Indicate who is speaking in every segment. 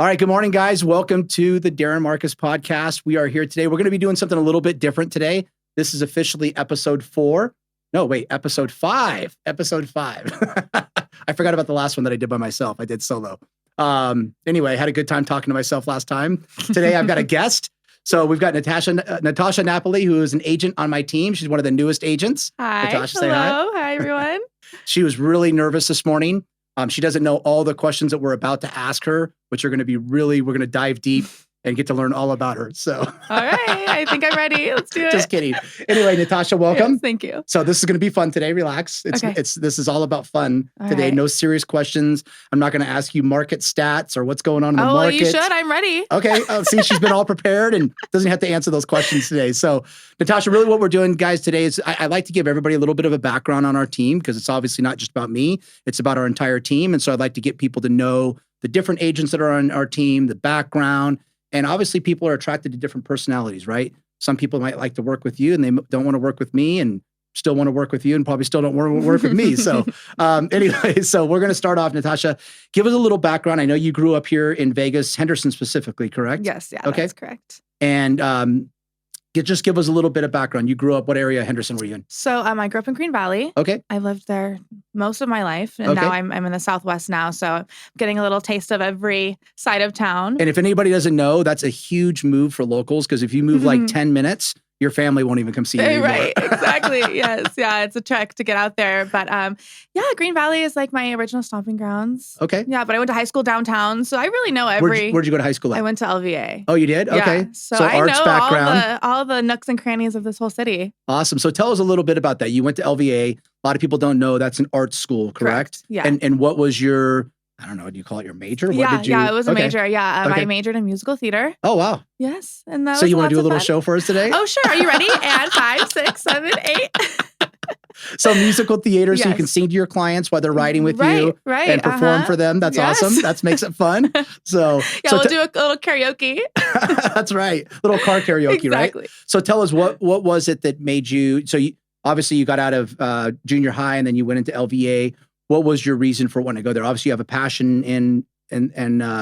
Speaker 1: All right. Good morning, guys. Welcome to the Darin Marques podcast. We are here today. We're going to be doing something a little bit different today. This is officially episode 4. No, wait, episode 5. Episode 5. I forgot about the last one that I did by myself. I did solo. Anyway, I had a good time talking to myself last time. Today, I've got a guest. So we've got Natasha Napoli, who is an agent on my team. She's one of the newest agents.
Speaker 2: Hi.
Speaker 1: Natasha,
Speaker 2: hello.
Speaker 1: say hi.
Speaker 2: Hi, everyone.
Speaker 1: She was really nervous this morning. She doesn't know all the questions that we're about to ask her, which are going to be we're going to dive deep and get to learn all about her. So,
Speaker 2: all right. I think I'm ready. Let's do it.
Speaker 1: Just kidding. Anyway, Natasha, welcome.
Speaker 2: Yes, thank you.
Speaker 1: So this is going to be fun today. Relax. This is all about fun today.
Speaker 2: Right.
Speaker 1: No serious questions. I'm not going to ask you market stats or what's going on in the market.
Speaker 2: Well, you should. I'm ready.
Speaker 1: Okay. See, she's been all prepared and doesn't have to answer those questions today. So, Natasha, really what we're doing, guys, today is I like to give everybody a little bit of a background on our team because it's obviously not just about me. It's about our entire team. And so I'd like to get people to know the different agents that are on our team, the background. And obviously people are attracted to different personalities, right? Some people might like to work with you and they don't want to work with me and still want to work with you and probably still don't want to work with me. So anyway, so we're going to start off. Natasha, give us a little background. I know you grew up here in Vegas, Henderson specifically, correct?
Speaker 2: Yes. Yeah,
Speaker 1: okay.
Speaker 2: That's correct.
Speaker 1: And just give us a little bit of background. You grew up, what area of Henderson were you in?
Speaker 2: So I grew up in Green Valley.
Speaker 1: Okay.
Speaker 2: I lived there most of my life. And now I'm in the Southwest now. So I'm getting a little taste of every side of town.
Speaker 1: And if anybody doesn't know, that's a huge move for locals because if you move like 10 minutes, your family won't even come see you anymore.
Speaker 2: Right, exactly. Yes. Yeah, it's a trek to get out there. But Green Valley is like my original stomping grounds.
Speaker 1: Okay.
Speaker 2: Yeah, but I went to high school downtown. So I really know
Speaker 1: Where'd you go to high school at?
Speaker 2: I went to LVA.
Speaker 1: Oh, you did?
Speaker 2: Yeah.
Speaker 1: Okay.
Speaker 2: So
Speaker 1: I
Speaker 2: arts know
Speaker 1: background.
Speaker 2: all the nooks and crannies of this whole city.
Speaker 1: Awesome. So tell us a little bit about that. You went to LVA. A lot of people don't know that's an art school, correct?
Speaker 2: Yeah.
Speaker 1: And what was your, I don't know, do you call it your major?
Speaker 2: Yeah, it was a major. Yeah. I majored in musical theater.
Speaker 1: Oh, wow.
Speaker 2: Yes. And that
Speaker 1: so you want to do a little show for us today?
Speaker 2: Oh, sure. Are you ready? And 5, 6, 7, 8.
Speaker 1: So musical theater,
Speaker 2: yes.
Speaker 1: So you can sing to your clients while they're riding with you and perform for them. That's awesome. That makes it fun. So
Speaker 2: we'll do a little karaoke.
Speaker 1: That's right. Little car karaoke,
Speaker 2: exactly.
Speaker 1: Right? So tell us what was it that made you, obviously you got out of junior high and then you went into LVA. What was your reason for wanting to go there? Obviously you have a passion in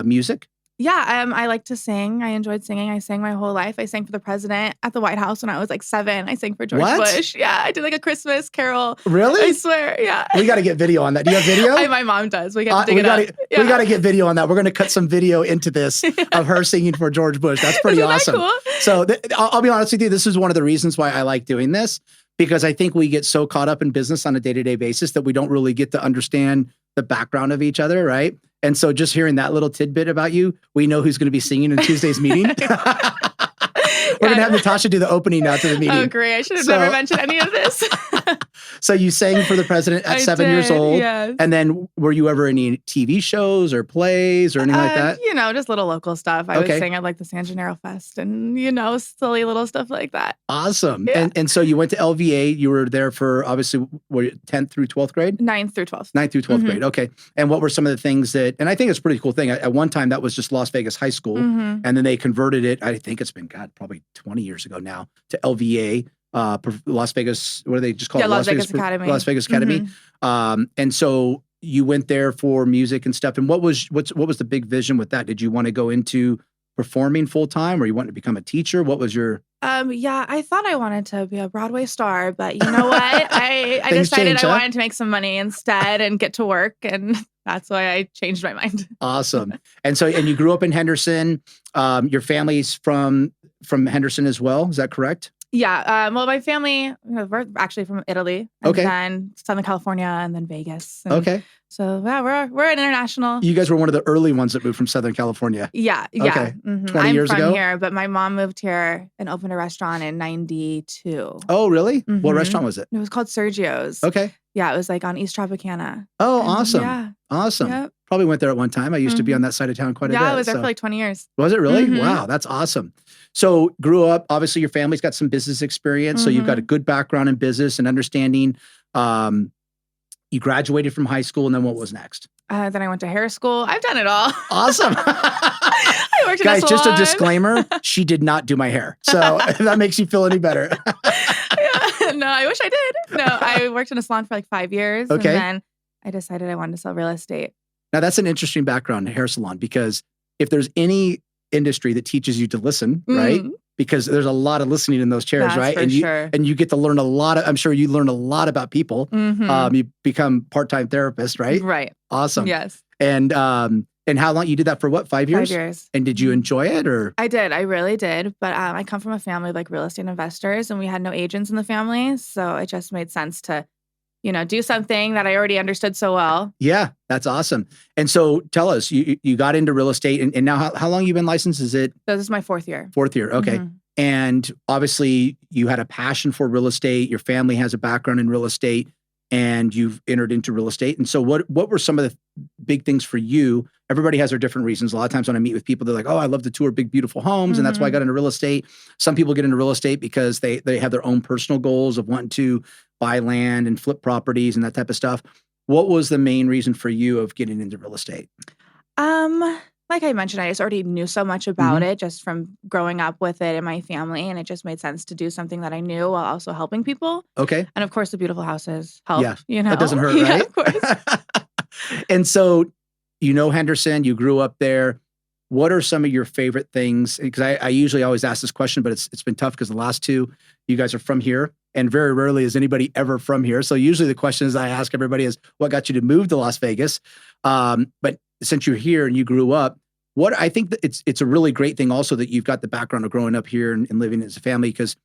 Speaker 1: music.
Speaker 2: Yeah, I like to sing. I enjoyed singing. I sang my whole life. I sang for the president at the White House when I was like 7. I sang for George Bush. Yeah, I did like a Christmas carol.
Speaker 1: Really?
Speaker 2: I swear, yeah.
Speaker 1: We got to get video on that. Do you have video?
Speaker 2: My mom does. We got to dig it up.
Speaker 1: We got to get video on that. We're going to cut some video into this of her singing for George Bush. That's pretty awesome.
Speaker 2: That cool?
Speaker 1: So I'll be honest with you. This is one of the reasons why I like doing this because I think we get so caught up in business on a day-to-day basis that we don't really get to understand the background of each other, right? And so just hearing that little tidbit about you, we know who's going to be singing in Tuesday's meeting. We're going to have Natasha do the opening now to the meeting.
Speaker 2: Oh, great. I should have never mentioned any of this.
Speaker 1: So you sang for the president at 7 years old.
Speaker 2: Yes.
Speaker 1: And then were you ever in any TV shows or plays or anything like that?
Speaker 2: Just little local stuff. I would sing at like the San Gennaro Fest and, silly little stuff like that.
Speaker 1: Awesome.
Speaker 2: Yeah.
Speaker 1: And so you went to LVA. You were there for obviously 10th through 12th grade?
Speaker 2: 9th through 12th.
Speaker 1: 9th through 12th grade. Okay. And what were some of the things and I think it's a pretty cool thing. At one time that was just Las Vegas High School. And then they converted it. I think it's been, probably 20 years ago now to LVA. Las Vegas, what do they just call it?
Speaker 2: Las Vegas Academy.
Speaker 1: Las Vegas Academy. And so you went there for music and stuff. And what was the big vision with that? Did you want to go into performing full time or you wanted to become a teacher? What was your...
Speaker 2: I thought I wanted to be a Broadway star, but you know what? I decided I wanted to make some money instead and get to work. And that's why I changed my mind.
Speaker 1: Awesome. And you grew up in Henderson. Your family's from Henderson as well. Is that correct?
Speaker 2: Yeah. Well, my family, we're actually from Italy. And then Southern California and then Vegas. And so yeah, we're an international.
Speaker 1: You guys were one of the early ones that moved from Southern California.
Speaker 2: Yeah.
Speaker 1: Okay. 20 years ago?
Speaker 2: I'm from here, but my mom moved here and opened a restaurant in 92.
Speaker 1: Oh, really? What restaurant was it?
Speaker 2: It was called Sergio's.
Speaker 1: Okay.
Speaker 2: Yeah, it was like on East Tropicana.
Speaker 1: Oh, awesome.
Speaker 2: Yeah.
Speaker 1: Awesome.
Speaker 2: Yep.
Speaker 1: Probably went there at one time. I used to be on that side of town quite a bit.
Speaker 2: Yeah, I was there for like 20 years.
Speaker 1: Was it really? Wow, that's awesome. So grew up, obviously your family's got some business experience. So you've got a good background in business and understanding. You graduated from high school and then what was next?
Speaker 2: Then I went to hair school. I've done it all.
Speaker 1: Awesome.
Speaker 2: I worked in a salon.
Speaker 1: Guys, just a disclaimer, she did not do my hair. So if that makes you feel any better.
Speaker 2: No, I wish I did. No, I worked in a salon for like 5 years.
Speaker 1: Okay.
Speaker 2: And then I decided I wanted to sell real estate.
Speaker 1: Now that's an interesting background, a hair salon, because if there's any industry that teaches you to listen, right? Because there's a lot of listening in those chairs, right?
Speaker 2: For sure.
Speaker 1: And you get to learn a lot of, I'm sure you learn a lot about people. You become part-time therapist, right?
Speaker 2: Right.
Speaker 1: Awesome.
Speaker 2: Yes.
Speaker 1: And how long, you did that for what, 5 years?
Speaker 2: 5 years.
Speaker 1: And did you enjoy it or?
Speaker 2: I did. I really did. But I come from a family of like real estate investors and we had no agents in the family. So it just made sense to, do something that I already understood so well.
Speaker 1: Yeah, that's awesome. And so tell us, you got into real estate and now how long you been licensed? Is it?
Speaker 2: This is my 4th year.
Speaker 1: 4th year. Okay. And obviously you had a passion for real estate. Your family has a background in real estate and you've entered into real estate. And so what were some of the big things for you? Everybody has their different reasons. A lot of times when I meet with people, they're like, oh, I love to tour big, beautiful homes. And that's why I got into real estate. Some people get into real estate because they have their own personal goals of wanting to buy land and flip properties and that type of stuff. What was the main reason for you of getting into real estate?
Speaker 2: Like I mentioned, I just already knew so much about it just from growing up with it in my family. And it just made sense to do something that I knew while also helping people.
Speaker 1: Okay.
Speaker 2: And of course, the beautiful houses help.
Speaker 1: Yeah. That doesn't hurt, right?
Speaker 2: Of course.
Speaker 1: And so, Henderson, you grew up there. What are some of your favorite things? Because I usually always ask this question, but it's been tough because the last two, you guys are from here. And very rarely is anybody ever from here. So usually the questions I ask everybody is, what got you to move to Las Vegas? But since you're here and you grew up, I think that it's a really great thing also that you've got the background of growing up here and living as a family, because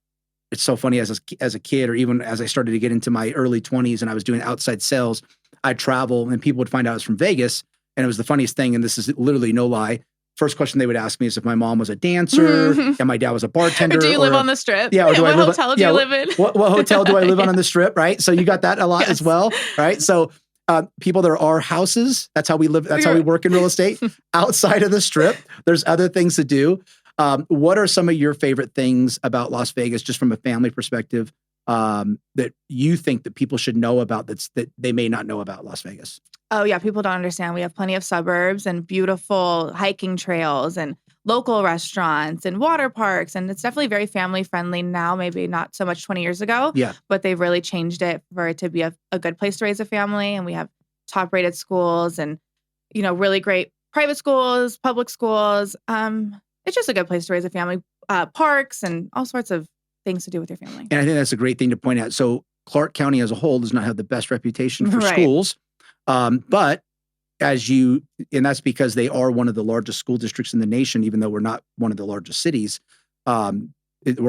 Speaker 1: it's so funny as a kid, or even as I started to get into my early 20s and I was doing outside sales, I'd travel and people would find out I was from Vegas. And it was the funniest thing. And this is literally no lie. First question they would ask me is if my mom was a dancer and my dad was a bartender.
Speaker 2: Do you live on the Strip?
Speaker 1: Yeah.
Speaker 2: What hotel do you live in?
Speaker 1: What hotel do I live on the Strip? Right. So you got that a lot as well. Right. So people, there are houses. That's how we live. That's how we work in real estate. Outside of the Strip, there's other things to do. What are some of your favorite things about Las Vegas, just from a family perspective, that you think that people should know about that they may not know about Las Vegas?
Speaker 2: Oh, yeah. People don't understand. We have plenty of suburbs and beautiful hiking trails and local restaurants and water parks. And it's definitely very family friendly now, maybe not so much 20 years ago. Yeah. But they've really changed it for it to be a good place to raise a family. And we have top rated schools and, really great private schools, public schools. It's just a good place to raise a family, parks and all sorts of things to do with your family.
Speaker 1: And I think that's a great thing to point out. So Clark County as a whole does not have the best reputation for schools. But and that's because they are one of the largest school districts in the nation, even though we're not one of the largest cities. We're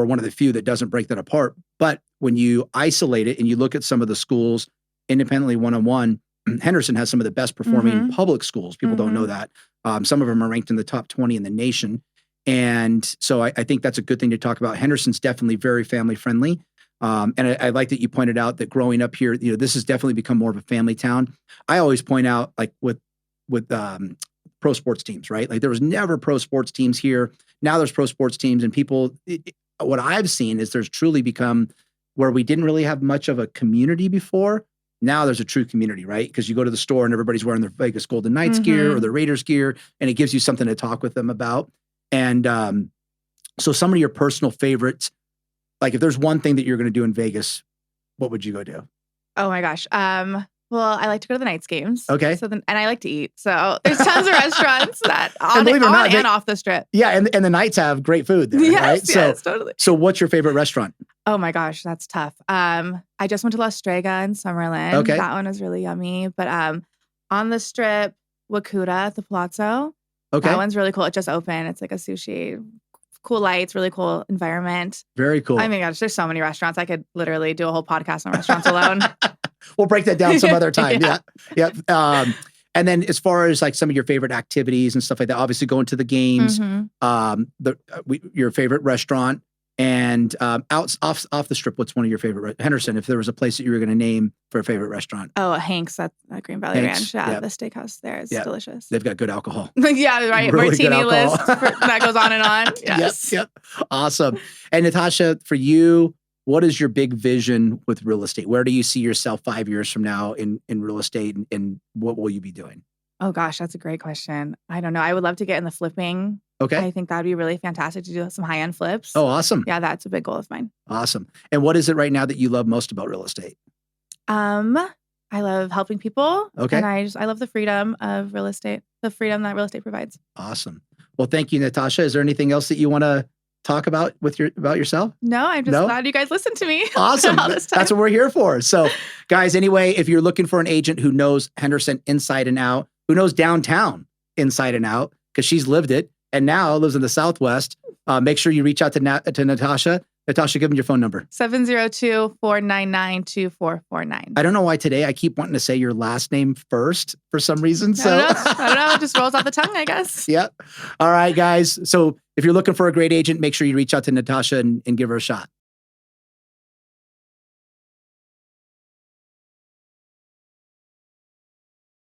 Speaker 1: one of the few that doesn't break that apart. But when you isolate it and you look at some of the schools independently one-on-one, Henderson has some of the best performing public schools. People don't know that. Some of them are ranked in the top 20 in the nation. And so I think that's a good thing to talk about. Henderson's definitely very family friendly. And I like that you pointed out that growing up here, this has definitely become more of a family town. I always point out, like with pro sports teams, right? Like there was never pro sports teams here. Now there's pro sports teams, and people, what I've seen is there's truly become where we didn't really have much of a community before. Now there's a true community, right? Because you go to the store and everybody's wearing their Vegas Golden Knights gear or their Raiders gear, and it gives you something to talk with them about. And so some of your personal favorites, like if there's one thing that you're going to do in Vegas, what would you go do?
Speaker 2: Oh my gosh. Well, I like to go to the Knights games.
Speaker 1: Okay.
Speaker 2: And I like to eat. So there's tons of restaurants that on and off the Strip.
Speaker 1: Yeah. And the Knights have great food there, right?
Speaker 2: Yes, totally.
Speaker 1: So what's your favorite restaurant?
Speaker 2: Oh my gosh, that's tough. I just went to La Strega in Summerlin.
Speaker 1: Okay.
Speaker 2: That one was really yummy. But on the Strip, Wakuda at the Palazzo. Okay. That one's really cool. It just opened. It's like a sushi. Cool lights, really cool environment.
Speaker 1: Very cool.
Speaker 2: I mean, gosh, there's so many restaurants. I could literally do a whole podcast on restaurants alone.
Speaker 1: We'll break that down some other time. Yeah. And then as far as like some of your favorite activities and stuff like that, obviously going to the games, your favorite restaurant, and off the Strip, what's one of your favorite? Henderson, if there was a place that you were going to name for a favorite restaurant.
Speaker 2: Oh, Hank's at Green Valley Ranch. Yeah, the steakhouse there is delicious.
Speaker 1: They've got good alcohol.
Speaker 2: Yeah, right. Really martini list that goes on and on. Yes.
Speaker 1: Yep. Awesome. And Natasha, for you, what is your big vision with real estate? Where do you see yourself 5 years from now in real estate, and what will you be doing?
Speaker 2: Oh gosh, that's a great question. I don't know. I would love to get in the flipping.
Speaker 1: Okay.
Speaker 2: I think that'd be really fantastic to do some high-end flips.
Speaker 1: Oh, awesome.
Speaker 2: Yeah, that's a big goal of mine.
Speaker 1: Awesome. And what is it right now that you love most about real estate?
Speaker 2: I love helping people.
Speaker 1: Okay.
Speaker 2: And I love the freedom of real estate, the freedom that real estate provides.
Speaker 1: Awesome. Well, thank you, Natasha. Is there anything else that you want to talk about about yourself?
Speaker 2: No, I'm just glad you guys listened to me.
Speaker 1: Awesome. That's what we're here for. So guys, anyway, if you're looking for an agent who knows Henderson inside and out, who knows downtown inside and out, because she's lived it and now lives in the Southwest, make sure you reach out to Natasha. Natasha, give them your phone number.
Speaker 2: 702-499-2449.
Speaker 1: I don't know why today I keep wanting to say your last name first for some reason. So
Speaker 2: I don't know. It just rolls off the tongue, I guess.
Speaker 1: Yep. All right, guys. So if you're looking for a great agent, make sure you reach out to Natasha and give her a shot.